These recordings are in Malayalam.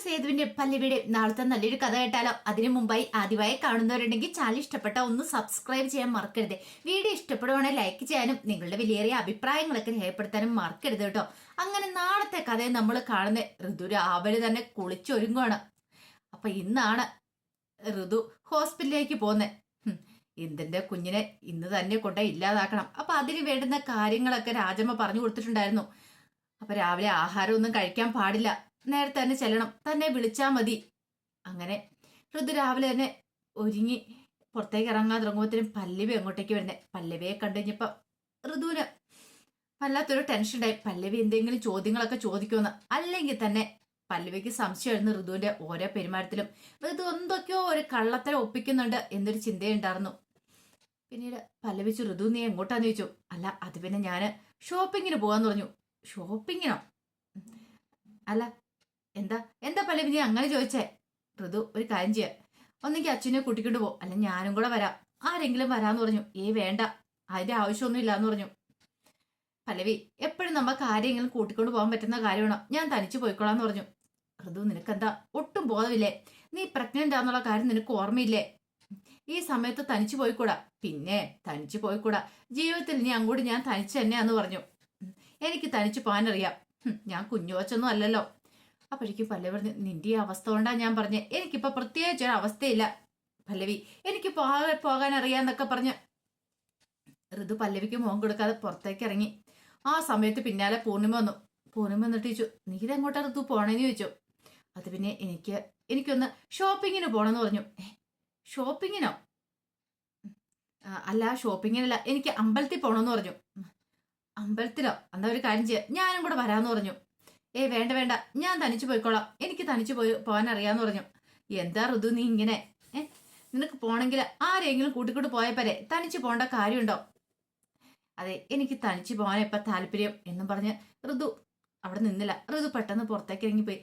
സേതുവിന്റെ പല്ലവിയുടെ നാളത്തെ നല്ലൊരു കഥ കേട്ടാലോ? അതിനു മുമ്പായി ആദ്യമായി കാണുന്നവരുണ്ടെങ്കിൽ ചാനൽ ഇഷ്ടപ്പെട്ട ഒന്ന് സബ്സ്ക്രൈബ് ചെയ്യാൻ മറക്കരുത്. വീഡിയോ ഇഷ്ടപ്പെടുവാണെങ്കിൽ ലൈക്ക് ചെയ്യാനും നിങ്ങളുടെ വിലയേറിയ അഭിപ്രായങ്ങളൊക്കെ രേഖപ്പെടുത്താനും മറക്കരുത് കേട്ടോ. അങ്ങനെ നാളത്തെ കഥയെ നമ്മൾ കാണുന്ന ഋതു രാവിലെ തന്നെ കുളിച്ചൊരുങ്ങുവാണ്. അപ്പൊ ഇന്നാണ് ഋതു ഹോസ്പിറ്റലിലേക്ക് പോകുന്നത്. ഇന്ദന്റെ കുഞ്ഞിനെ ഇന്ന് തന്നെ കൊണ്ട് ഇല്ലാതാക്കണം. അപ്പൊ അതിന് വേണ്ടുന്ന കാര്യങ്ങളൊക്കെ രാജമ്മ പറഞ്ഞു കൊടുത്തിട്ടുണ്ടായിരുന്നു. അപ്പൊ രാവിലെ ആഹാരമൊന്നും കഴിക്കാൻ പാടില്ല, നേരത്തെ തന്നെ ചെല്ലണം, തന്നെ വിളിച്ചാൽ മതി. അങ്ങനെ ഋതു രാവിലെ തന്നെ ഒരുങ്ങി പുറത്തേക്ക് ഇറങ്ങാൻ തുടങ്ങുമ്പോഴത്തേനും പല്ലവി അങ്ങോട്ടേക്ക് വരുന്നേ. പല്ലവിയെ കണ്ടു കഴിഞ്ഞപ്പോ ഋതുവിന് വല്ലാത്തൊരു ടെൻഷൻ ഉണ്ടായി. പല്ലവി എന്തെങ്കിലും ചോദ്യങ്ങളൊക്കെ ചോദിക്കുമെന്ന്. അല്ലെങ്കിൽ തന്നെ പല്ലവിക്ക് സംശയമായിരുന്നു ഋതുവിന്റെ ഓരോ പെരുമാറ്റത്തിലും. ഋതു എന്തൊക്കെയോ ഒരു കള്ളത്തരം ഒപ്പിക്കുന്നുണ്ട് എന്നൊരു ചിന്തയുണ്ടായിരുന്നു. പിന്നീട് പല്ലവിച്ചു, ഋതു നീ എങ്ങോട്ടാന്ന് ചോദിച്ചു. അല്ല അത് പിന്നെ ഞാന് ഷോപ്പിങ്ങിന് പോവാന്ന് പറഞ്ഞു. ഷോപ്പിങ്ങിനോ? അല്ല എന്താ എന്താ പല്ലവി നീ അങ്ങനെ ചോദിച്ചേ? ഋതു ഒരു കാര്യം ചെയ്യാം, ഒന്നെങ്കിൽ അച്ഛനെ കൂട്ടിക്കൊണ്ട് പോ, അല്ല ഞാനും കൂടെ വരാം, ആരെങ്കിലും വരാന്ന് പറഞ്ഞു. വേണ്ട, അതിന്റെ ആവശ്യമൊന്നും ഇല്ലാന്ന് പറഞ്ഞു. പല്ലവി എപ്പോഴും നമുക്ക് ആരെങ്കിലും കൂട്ടിക്കൊണ്ട് പോകാൻ പറ്റുന്ന കാര്യമാണോ? ഞാൻ തനിച്ചു പോയിക്കോളാന്ന് പറഞ്ഞു. ഋതു നിനക്കെന്താ ഒട്ടും ബോധമില്ലേ? നീ പ്രഗ്നന്റ് ആന്നുള്ള കാര്യം നിനക്ക് ഓർമ്മയില്ലേ? ഈ സമയത്ത് തനിച്ചു പോയിക്കൂടാ. പിന്നെ തനിച്ചു പോയിക്കൂടാ, ജീവിതത്തിൽ ഇനി അങ്ങോട്ട് ഞാൻ തനിച്ച് തന്നെയാന്ന് പറഞ്ഞു. എനിക്ക് തനിച്ചു പോകാനറിയാം, ഞാൻ കുഞ്ഞുവച്ചൊന്നും അല്ലല്ലോ. അപ്പോഴേക്കും പല്ലവി പറഞ്ഞു, നിന്റെ ഈ അവസ്ഥ കൊണ്ടാ ഞാൻ പറഞ്ഞേ, എനിക്കിപ്പോ പ്രത്യേകിച്ച് ഒരു അവസ്ഥയില്ല പല്ലവി, എനിക്ക് പോകാൻ അറിയാന്നൊക്കെ പറഞ്ഞ് ഋതു പല്ലവിക്ക് മുഖം കൊടുക്കാതെ പുറത്തേക്ക് ഇറങ്ങി. ആ സമയത്ത് പിന്നാലെ പൂർണിമ വന്നു. പൂർണിമ വന്നിട്ട് ചോദിച്ചു, നീ ഇതെങ്ങോട്ടാ ഋതു പോണേന്ന് ചോദിച്ചു. അത് പിന്നെ എനിക്കൊന്ന് ഷോപ്പിങ്ങിന് പോണെന്ന് പറഞ്ഞു. ഷോപ്പിങ്ങിനോ? അല്ല ഷോപ്പിങ്ങിനല്ല, എനിക്ക് അമ്പലത്തിൽ പോണെന്ന് പറഞ്ഞു. അമ്പലത്തിലോ? എന്താ ഒരു കാര്യം ചെയ്യാം, ഞാനും കൂടെ വരാന്ന് പറഞ്ഞു. വേണ്ട വേണ്ട, ഞാൻ തനിച്ചു പോയിക്കോളാം, എനിക്ക് തനിച്ചു പോകാൻ അറിയാന്ന് പറഞ്ഞു. എന്താ ഋതു നീ ഇങ്ങനെ? നിനക്ക് പോണെങ്കിൽ ആരെങ്കിലും കൂട്ടിക്കൂട്ട് പോയപ്പോരെ, തനിച്ചു പോകേണ്ട കാര്യമുണ്ടോ? അതെ, എനിക്ക് തനിച്ചു പോകാൻ ഇപ്പൊ താല്പര്യം എന്നും പറഞ്ഞ് ഋതു അവിടെ നിന്നില്ല. ഋതു പെട്ടെന്ന് പുറത്തേക്ക് ഇറങ്ങിപ്പോയി.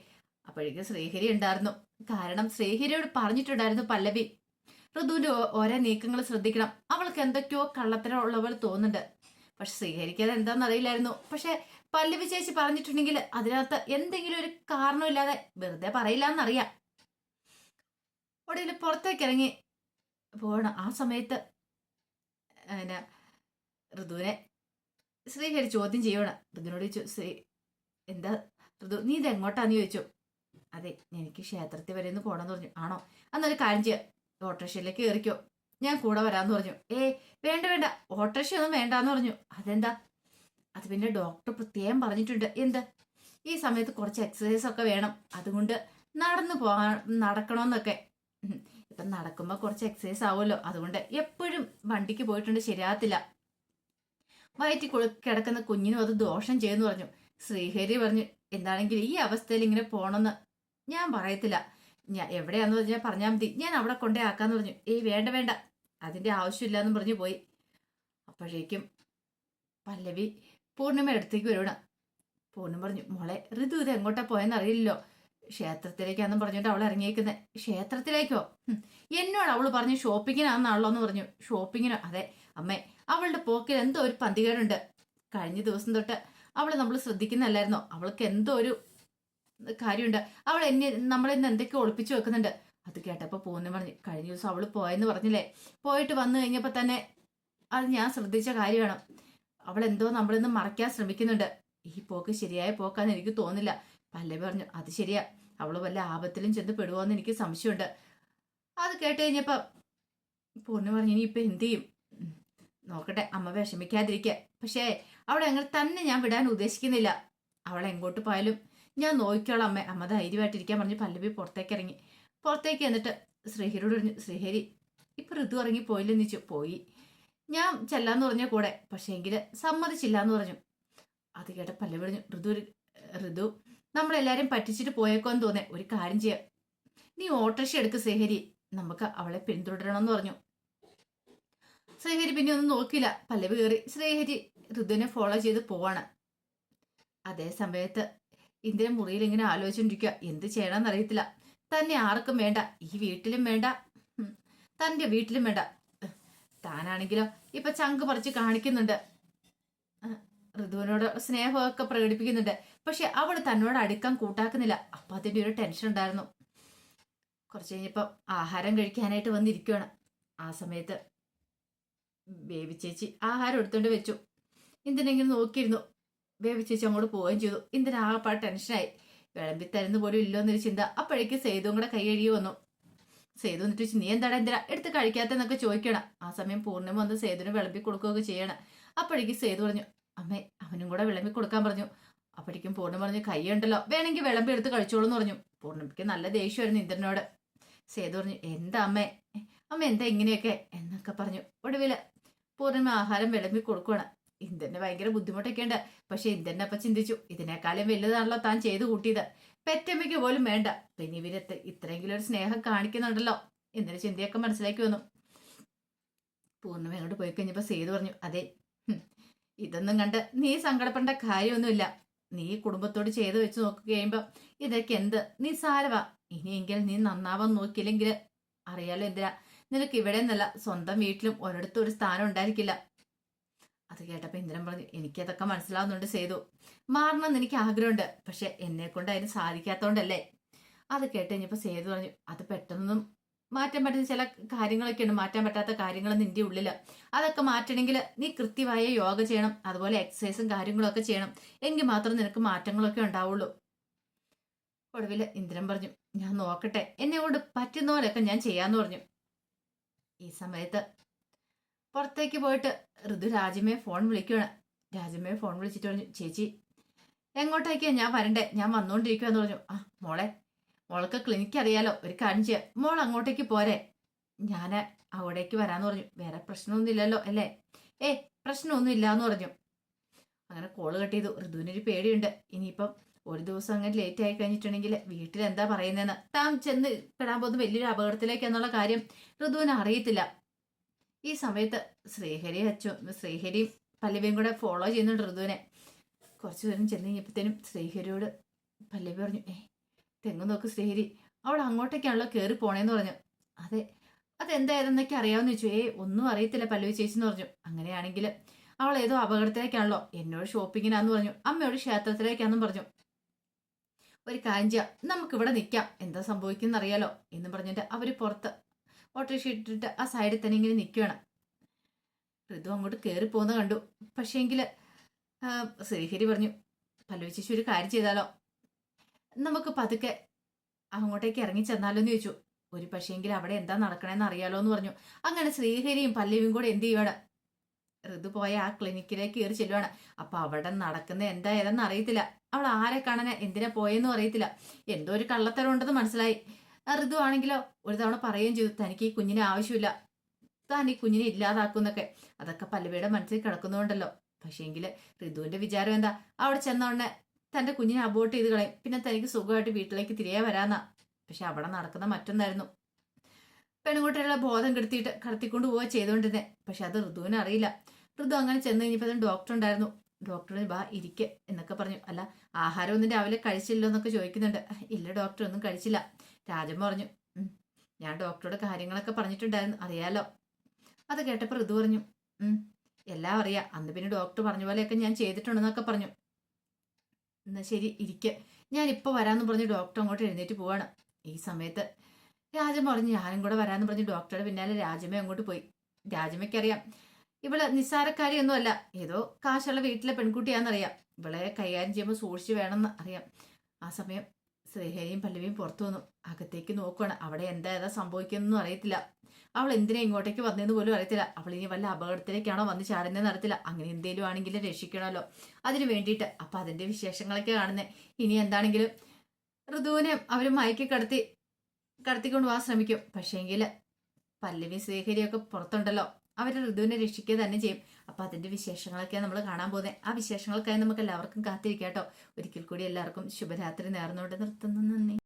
അപ്പോഴേക്കും ശ്രീഹരി ഉണ്ടായിരുന്നു. കാരണം ശ്രീഹരിയോട് പറഞ്ഞിട്ടുണ്ടായിരുന്നു പല്ലവി, ഋതുവിന്റെ ഓരോ നീക്കങ്ങൾ ശ്രദ്ധിക്കണം, അവൾക്ക് എന്തൊക്കെയോ കള്ളത്തരം ഉള്ളവൾ തോന്നുന്നുണ്ട്. പക്ഷെ ശ്രീഹരിക്ക് അത് എന്താണെന്ന് അറിയില്ലായിരുന്നു. പക്ഷെ പല്ലവി ചേച്ചി പറഞ്ഞിട്ടുണ്ടെങ്കിൽ അതിനകത്ത് എന്തെങ്കിലും ഒരു കാരണമില്ലാതെ വെറുതെ പറയില്ല എന്നറിയാം. ഒടുവിൽ പുറത്തേക്ക് ഇറങ്ങി പോകണം. ആ സമയത്ത് ഋതുവിനെ ശ്രീഹരി ചോദ്യം ചെയ്യണം. ഋതുവിനോട് ചോദിച്ചു, എന്താ ഋതു നീ ഇത് എങ്ങോട്ടാന്ന് ചോദിച്ചു. അതെ, എനിക്ക് ക്ഷേത്രത്തിൽ വരെ ഒന്ന് പോകണമെന്ന് പറഞ്ഞു. ആണോ, അന്നൊരു കാര്യം ചെയ്യാം, ഓട്ടോറിക്ഷയിലേക്ക് കയറിക്കോ, ഞാൻ കൂടെ വരാന്ന് പറഞ്ഞു. വേണ്ട വേണ്ട, ഓട്ടോറിക്ഷ ഒന്നും വേണ്ടാന്ന് പറഞ്ഞു. അതെന്താ? അത് പിന്നെ ഡോക്ടർ പ്രത്യേകം പറഞ്ഞിട്ടുണ്ട്. എന്ത്? ഈ സമയത്ത് കുറച്ച് എക്സസൈസ് ഒക്കെ വേണം, അതുകൊണ്ട് നടക്കണമെന്നൊക്കെ. ഇപ്പൊ നടക്കുമ്പോ കുറച്ച് എക്സസൈസ് ആവുമല്ലോ, അതുകൊണ്ട് എപ്പോഴും വണ്ടിക്ക് പോയിട്ടുണ്ട് ശരിയാകത്തില്ല, വയറ്റി കിടക്കുന്ന കുഞ്ഞിനും അത് ദോഷം ചെയ്യുന്നു പറഞ്ഞു. ശ്രീഹരി പറഞ്ഞു, എന്താണെങ്കിലും ഈ അവസ്ഥയിൽ ഇങ്ങനെ പോണെന്ന് ഞാൻ പറയത്തില്ല, ഞാൻ എവിടെയാന്ന് പറഞ്ഞാൽ മതി, ഞാൻ അവിടെ കൊണ്ടേ ആക്കാന്ന് പറഞ്ഞു. വേണ്ട വേണ്ട, അതിന്റെ ആവശ്യമില്ല എന്ന് പറഞ്ഞു പോയി. അപ്പോഴേക്കും പല്ലവി പൂർണിമ അടുത്തേക്ക് വരുവണം. പൂർണിമ പറഞ്ഞു, മോളെ ഋതു ഇത് എങ്ങോട്ടാ പോയെന്ന് അറിയില്ലല്ലോ, ക്ഷേത്രത്തിലേക്കാന്നും പറഞ്ഞിട്ട് അവൾ ഇറങ്ങിയേക്കുന്നത്. ക്ഷേത്രത്തിലേക്കോ? എന്നോട് അവള് പറഞ്ഞു ഷോപ്പിങ്ങിനാന്നാണല്ലോ എന്ന് പറഞ്ഞു. ഷോപ്പിങ്ങിനോ? അതെ അമ്മേ, അവളുടെ പോക്കിൽ എന്തോ ഒരു പന്തികേടുണ്ട്. കഴിഞ്ഞ ദിവസം തൊട്ട് അവളെ നമ്മൾ ശ്രദ്ധിക്കുന്നല്ലായിരുന്നോ? അവൾക്ക് എന്തോ ഒരു കാര്യമുണ്ട്, അവൾ നമ്മളിന്ന് എന്തൊക്കെയോ ഒളിപ്പിച്ചു വെക്കുന്നുണ്ട്. അത് കേട്ടപ്പോ പൂർണ്ണിമ പറഞ്ഞു, കഴിഞ്ഞ ദിവസം അവള് പോയെന്ന് പറഞ്ഞില്ലേ, പോയിട്ട് വന്നു കഴിഞ്ഞപ്പോ തന്നെ അത് ഞാൻ ശ്രദ്ധിച്ച കാര്യമാണ്. അവൾ എന്തോ നമ്മളിന്ന് മറയ്ക്കാൻ ശ്രമിക്കുന്നുണ്ട്. ഈ പോക്ക് ശരിയായ പോക്കാന്ന് എനിക്ക് തോന്നില്ല. പല്ലവി പറഞ്ഞു, അത് ശരിയാ, അവള് വല്ല ആപത്തിലും ചെന്ന് പെടുവോന്ന് എനിക്ക് സംശയമുണ്ട്. അത് കേട്ട് കഴിഞ്ഞപ്പോ പൂർണ്ണിമ പറഞ്ഞു, ഇനിയിപ്പൊ എന്ത് ചെയ്യും? നോക്കട്ടെ, അമ്മ വിഷമിക്കാതിരിക്കുക. പക്ഷേ അവളെ അങ്ങനെ തന്നെ ഞാൻ വിടാൻ ഉദ്ദേശിക്കുന്നില്ല. അവളെ എങ്ങോട്ട് പോയാലും ഞാൻ നോക്കിക്കോളാം അമ്മ, അമ്മ ധൈര്യമായിട്ടിരിക്കാൻ പറഞ്ഞു. പല്ലവി പുറത്തേക്ക് ഇറങ്ങി. പുറത്തേക്ക് എന്നിട്ട് ശ്രീഹരിയോട് പറഞ്ഞു, ശ്രീഹരി ഇപ്പൊ ഋതു ഇറങ്ങി പോയില്ലെന്ന് ചോദിച്ചു. പോയി, ഞാൻ ചെല്ലാന്ന് പറഞ്ഞ കൂടെ, പക്ഷേ എങ്കില് സമ്മതിച്ചില്ല എന്ന് പറഞ്ഞു. അത് കേട്ട പല്ലവി പറഞ്ഞു, ഋതു നമ്മളെല്ലാരും പറ്റിച്ചിട്ട് പോയേക്കോന്ന് തോന്നേ, ഒരു കാര്യം ചെയ്യാം, നീ ഓട്ടോറിക്ഷ എടുക്ക് ശ്രീഹരി, നമുക്ക് അവളെ പിന്തുടരണമെന്ന് പറഞ്ഞു. ശ്രീഹരി പിന്നെ ഒന്നും നോക്കില്ല. പല്ലവി കയറി. ശ്രീഹരി ഋതുവിനെ ഫോളോ ചെയ്ത് പോവാണ്. അതേ സമയത്ത് ഇന്ദിര മുറിയിൽ ഇങ്ങനെ ആലോചിച്ചോണ്ടിരിക്കുക, എന്ത് ചെയ്യണമെന്ന് അറിയത്തില്ല. തന്നെ ആർക്കും വേണ്ട, ഈ വീട്ടിലും വേണ്ട, തന്റെ വീട്ടിലും വേണ്ട. താനാണെങ്കിലോ ഇപ്പൊ ചങ്ക് പറിച്ച് കാണിക്കുന്നുണ്ട്. ഋതുവിനോട് സ്നേഹമൊക്കെ പ്രകടിപ്പിക്കുന്നുണ്ട്. പക്ഷെ അവൾ തന്നോട് അടുക്കാൻ കൂട്ടാക്കുന്നില്ല. അപ്പൊ അതിന്റെ ഒരു ടെൻഷൻ ഉണ്ടായിരുന്നു. കുറച്ച് കഴിഞ്ഞപ്പം ആഹാരം കഴിക്കാനായിട്ട് വന്നിരിക്കുകയാണ്. ആ സമയത്ത് ബേബി ചേച്ചി ആഹാരം എടുത്തോണ്ട് വെച്ചു. എന്തിനെങ്കിലും നോക്കിയിരുന്നു. ബേബി ചേച്ചി അങ്ങോട്ട് പോവുകയും ചെയ്തു. എന്തിനാകപ്പാട് ടെൻഷനായി. വിളമ്പി തരുന്ന പോലും ഇല്ലോ എന്നൊരു ചിന്ത. അപ്പോഴേക്ക് സേതുവും കൂടെ കൈ കഴുകി വന്നു. സേതു എന്നിട്ട് നീ എന്താടാ എന്തിനാ എടുത്ത് കഴിക്കാത്തെന്നൊക്കെ ചോദിക്കണം. ആ സമയം പൂർണ്ണിമ വന്ന് സേതുവിന് വിളമ്പി കൊടുക്കുകയൊക്കെ ചെയ്യണം. അപ്പോഴേക്ക് സേതു പറഞ്ഞു, അമ്മേ അവനും കൂടെ വിളമ്പി കൊടുക്കാൻ പറഞ്ഞു. അപ്പോഴേക്കും പൂർണ്ണിമ പറഞ്ഞു, കൈയുണ്ടല്ലോ വേണമെങ്കിൽ വിളമ്പി എടുത്ത് കഴിച്ചോളൂ എന്ന് പറഞ്ഞു. പൂർണ്ണിമയ്ക്ക് നല്ല ദേഷ്യമായിരുന്നു ഇന്ദ്രനോട്. സേതു പറഞ്ഞു, എന്താ അമ്മേ, അമ്മ എന്താ ഇങ്ങനെയൊക്കെ എന്നൊക്കെ പറഞ്ഞു. ഒടുവില് പൂർണ്ണിമ ആഹാരം വിളമ്പി കൊടുക്കുകയാണ്. ഇന്ദ്രന് ഭയങ്കര ബുദ്ധിമുട്ടൊക്കെ ഉണ്ട്. പക്ഷെ ഇന്ദ്രനെ അപ്പൊ ചിന്തിച്ചു, ഇതിനേക്കാളും വലുതാണല്ലോ താൻ ചെയ്തു കൂട്ടിയത്. പെറ്റമ്മയ്ക്ക് പോലും വേണ്ട, പിന്നെ ഇവരത്ത് ഇത്രയെങ്കിലും ഒരു സ്നേഹം കാണിക്കുന്നുണ്ടല്ലോ എന്നൊരു ചിന്തയൊക്കെ മനസ്സിലാക്കി വന്നു. പൂർണ്ണിമ അങ്ങോട്ട് പോയി കഴിഞ്ഞപ്പോ സേതു പറഞ്ഞു, അതെ, ഇതൊന്നും കണ്ട് നീ സങ്കടപ്പെടേണ്ട കാര്യമൊന്നുമില്ല. നീ കുടുംബത്തോട് ചെയ്തു വെച്ച് നോക്കി കഴിയുമ്പോ ഇതൊക്കെ എന്ത് നിസ്സാരവാ. ഇനിയെങ്കിലും നീ നന്നാവാൻ നോക്കിയില്ലെങ്കിൽ അറിയാലോ എന്തിനാ, നിനക്ക് ഇവിടെ നിന്നല്ല സ്വന്തം വീട്ടിലും ഒരിടത്തും ഒരു സ്ഥാനം ഉണ്ടായിരിക്കില്ല. അത് കേട്ടപ്പോ ഇന്ദ്രൻ പറഞ്ഞു, എനിക്കതൊക്കെ മനസ്സിലാവുന്നുണ്ട് സേതു, മാറണമെന്ന് എനിക്ക് ആഗ്രഹമുണ്ട്. പക്ഷെ എന്നെ കൊണ്ട് അതിന് സാധിക്കാത്തോണ്ടല്ലേ. അത് കേട്ട് കഴിഞ്ഞപ്പോ സേതു പറഞ്ഞു, അത് പെട്ടെന്നൊന്നും മാറ്റാൻ പറ്റുന്ന ചില കാര്യങ്ങളൊക്കെയാണ്, മാറ്റാൻ പറ്റാത്ത കാര്യങ്ങൾ നിന്റെ ഉള്ളില്. അതൊക്കെ മാറ്റണമെങ്കിൽ നീ കൃത്യമായ യോഗ ചെയ്യണം, അതുപോലെ എക്സസൈസും കാര്യങ്ങളൊക്കെ ചെയ്യണം. എങ്കിൽ മാത്രം നിനക്ക് മാറ്റങ്ങളൊക്കെ ഉണ്ടാവുള്ളൂ. ഒടുവില് ഇന്ദ്രൻ പറഞ്ഞു, ഞാൻ നോക്കട്ടെ, എന്നെ കൊണ്ട് പറ്റുന്ന പോലെയൊക്കെ ഞാൻ ചെയ്യാന്ന് പറഞ്ഞു. ഈ സമയത്ത് പുറത്തേക്ക് പോയിട്ട് ഋതു രാജമ്മയെ ഫോൺ വിളിക്കുകയാണ്. രാജമ്മയെ ഫോൺ വിളിച്ചിട്ട് പറഞ്ഞു, ചേച്ചി എങ്ങോട്ടേക്കാ ഞാൻ വരണ്ടേ, ഞാൻ വന്നുകൊണ്ടിരിക്കുവാന്ന് പറഞ്ഞു. ആ മോളെ, മോൾക്ക് ക്ലിനിക്ക് അറിയാലോ, ഒരു കാര്യം ചെയ്യാം, മോൾ അങ്ങോട്ടേക്ക് പോരെ, ഞാൻ അവിടേക്ക് വരാന്ന് പറഞ്ഞു. വേറെ പ്രശ്നമൊന്നും ഇല്ലല്ലോ അല്ലേ? പ്രശ്നമൊന്നും ഇല്ലാന്ന് പറഞ്ഞു. അങ്ങനെ കോള് കട്ട് ചെയ്തു. ഋതുവിനൊരു പേടിയുണ്ട്, ഇനിയിപ്പം ഒരു ദിവസം അങ്ങനെ ലേറ്റ് ആയി കഴിഞ്ഞിട്ടുണ്ടെങ്കിൽ വീട്ടിൽ എന്താ പറയുന്നതെന്ന്, താൻ ചെന്ന് പെടാൻ പോകുന്ന വലിയൊരു അപകടത്തിലേക്ക് എന്നുള്ള കാര്യം ഋതുവിന് അറിയത്തില്ല. ഈ സമയത്ത് ശ്രീഹരിയും പല്ലവിയും കൂടെ ഫോളോ ചെയ്യുന്നുണ്ട് ഋതുവിനെ. കുറച്ചു നേരം ചെന്ന് കഴിഞ്ഞപ്പോഴത്തേനും ശ്രീഹരിയോട് പല്ലവി പറഞ്ഞു, തെങ്ങ് നോക്ക് ശ്രീഹരി, അവൾ അങ്ങോട്ടേക്കാണല്ലോ കയറി പോണേന്ന് പറഞ്ഞു. അതെന്തായതെന്നൊക്കെ അറിയാമെന്ന് ചോദിച്ചു. ഒന്നും അറിയത്തില്ല പല്ലവി ചേച്ചി എന്ന് പറഞ്ഞു. അങ്ങനെയാണെങ്കിൽ അവൾ ഏതോ അപകടത്തിലേക്കാണല്ലോ, എന്നോട് ഷോപ്പിങ്ങിനാന്ന് പറഞ്ഞു, അമ്മയോട് ക്ഷേത്രത്തിലേക്കാന്നും പറഞ്ഞു. ഒരു കാര്യം ചെയ്യാം, നമുക്കിവിടെ നിൽക്കാം, എന്താ സംഭവിക്കുന്ന അറിയാലോ എന്ന് പറഞ്ഞിട്ട് അവര് പുറത്ത് ഓട്ടോറിക്ഷ ഇട്ടിട്ട് ആ സൈഡിൽ തന്നെ ഇങ്ങനെ നിൽക്കുകയാണ്. ഋതു അങ്ങോട്ട് കയറി പോകുന്ന കണ്ടു. പക്ഷേങ്കില് ശ്രീഹരി പറഞ്ഞു, പല്ലവി ചേച്ചി ഒരു കാര്യം ചെയ്താലോ, നമുക്ക് പതുക്കെ അങ്ങോട്ടേക്ക് ഇറങ്ങി ചെന്നാലോ എന്ന് ചോദിച്ചു. ഒരു പക്ഷേങ്കിൽ അവിടെ എന്താ നടക്കണേന്ന് അറിയാലോ എന്ന് പറഞ്ഞു. അങ്ങനെ ശ്രീഹരിയും പല്ലവിയും കൂടെ എന്ത് ചെയ്യുവാണ്, ഋതു പോയ ആ ക്ലിനിക്കിലേക്ക് കയറി ചെല്ലുവാണ്. അപ്പൊ അവിടെ നടക്കുന്ന എന്താ ഏതെന്ന് അറിയത്തില്ല. അവൾ ആരെ കാണാൻ എന്തിനാ പോയെന്നും അറിയത്തില്ല. എന്തോ ഒരു കള്ളത്തരം ഉണ്ടെന്ന് മനസ്സിലായി. ഋതു ആണെങ്കിലോ ഒരു തവണ പറയുകയും ചെയ്തു, തനിക്ക് ഈ കുഞ്ഞിനെ ആവശ്യമില്ല, താൻ ഈ കുഞ്ഞിനെ ഇല്ലാതാക്കുന്നൊക്കെ. അതൊക്കെ പല്ലവിയുടെ മനസ്സിൽ കിടക്കുന്നുണ്ടല്ലോ. പക്ഷേങ്കില് ഋതുവിന്റെ വിചാരം എന്താ, അവിടെ ചെന്നോടനെ തന്റെ കുഞ്ഞിനെ അബോർട്ട് ചെയ്ത് കളയും, പിന്നെ തനിക്ക് സുഖമായിട്ട് വീട്ടിലേക്ക് തിരികെ വരാന്നാ. പക്ഷെ അവിടെ നടക്കുന്ന മറ്റൊന്നായിരുന്നു. പെൺകുട്ടികളെ ബോധം കടത്തിക്കൊണ്ട് പോവുക ചെയ്തുകൊണ്ടിരുന്നേ. പക്ഷെ അത് ഋതുവിന് അറിയില്ല. ഋതു അങ്ങനെ ചെന്ന് കഴിഞ്ഞപ്പോൾ ഡോക്ടർ ഉണ്ടായിരുന്നു. ഡോക്ടറിന് ബാ ഇരിക്കെ എന്നൊക്കെ പറഞ്ഞു. അല്ല, ആഹാരം ഒന്നും രാവിലെ കഴിച്ചില്ലോ എന്നൊക്കെ ചോദിക്കുന്നുണ്ട്. ഇല്ല ഡോക്ടർ, ഒന്നും കഴിച്ചില്ല. രാജമ്മ പറഞ്ഞു, ഞാൻ ഡോക്ടറോട് കാര്യങ്ങളൊക്കെ പറഞ്ഞിട്ടുണ്ടായിരുന്നു, അറിയാലോ. അത് കേട്ടപ്പോൾ ഋതു പറഞ്ഞു, എല്ലാം അറിയാം, അന്ന് പിന്നെ ഡോക്ടർ പറഞ്ഞ പോലെയൊക്കെ ഞാൻ ചെയ്തിട്ടുണ്ടെന്നൊക്കെ പറഞ്ഞു. എന്നാ ശരി ഇരിക്കെ, ഞാൻ ഇപ്പൊ വരാമെന്ന് പറഞ്ഞ് ഡോക്ടർ അങ്ങോട്ട് എഴുന്നേറ്റ് പോവാണ്. ഈ സമയത്ത് രാജമ്മ പറഞ്ഞു, ഞാനും കൂടെ വരാമെന്ന് പറഞ്ഞ് ഡോക്ടറുടെ പിന്നാലെ രാജമ്മ അങ്ങോട്ട് പോയി. രാജമ്മയ്ക്കറിയാം ഇവള് നിസ്സാരക്കാരിയൊന്നും അല്ല, ഏതോ കാശുള്ള വീട്ടിലെ പെൺകുട്ടിയാണെന്നറിയാം. ഇവളെ കൈകാര്യം ചെയ്യുമ്പോൾ സൂക്ഷിച്ച് വേണമെന്ന് അറിയാം. ആ സമയം ശ്രീഹരിയും പല്ലവിയും പുറത്തു വന്നു. അകത്തേക്ക് നോക്കുകയാണ്. അവിടെ എന്താ ഏതാ സംഭവിക്കുന്നൊന്നും അറിയത്തില്ല. അവൾ എന്തിനാ ഇങ്ങോട്ടേക്ക് വന്നതെന്ന് പോലും അറിയത്തില്ല. അവൾ ഇനി വല്ല അപകടത്തിലേക്കാണോ വന്ന് ചാടുന്നതെന്ന് അറിയത്തില്ല. അങ്ങനെ എന്തേലും ആണെങ്കിലും രക്ഷിക്കണമല്ലോ, അതിന് വേണ്ടിയിട്ട്. അപ്പൊ അതിന്റെ വിശേഷങ്ങളൊക്കെ കാണുന്നേ. ഇനി എന്താണെങ്കിലും ഋതുവിനെ അവർ മയക്കി കടത്തിക്കൊണ്ട് പോകാൻ ശ്രമിക്കും. പക്ഷേങ്കിൽ പല്ലവി ശ്രീഹരിയൊക്കെ പുറത്തുണ്ടല്ലോ, അവർ ഋതുവിനെ രക്ഷിക്കുക തന്നെ ചെയ്യും. അപ്പൊ അതിന്റെ വിശേഷങ്ങളൊക്കെയാണ് നമ്മൾ കാണാൻ പോകുന്നത്. ആ വിശേഷങ്ങൾക്കായി നമുക്ക് എല്ലാവർക്കും കാത്തിരിക്കാട്ടോ. ഒരിക്കൽ കൂടി എല്ലാവർക്കും ശുഭരാത്രി നേർന്നുകൊണ്ട് നിർത്തുന്നു. നന്ദി.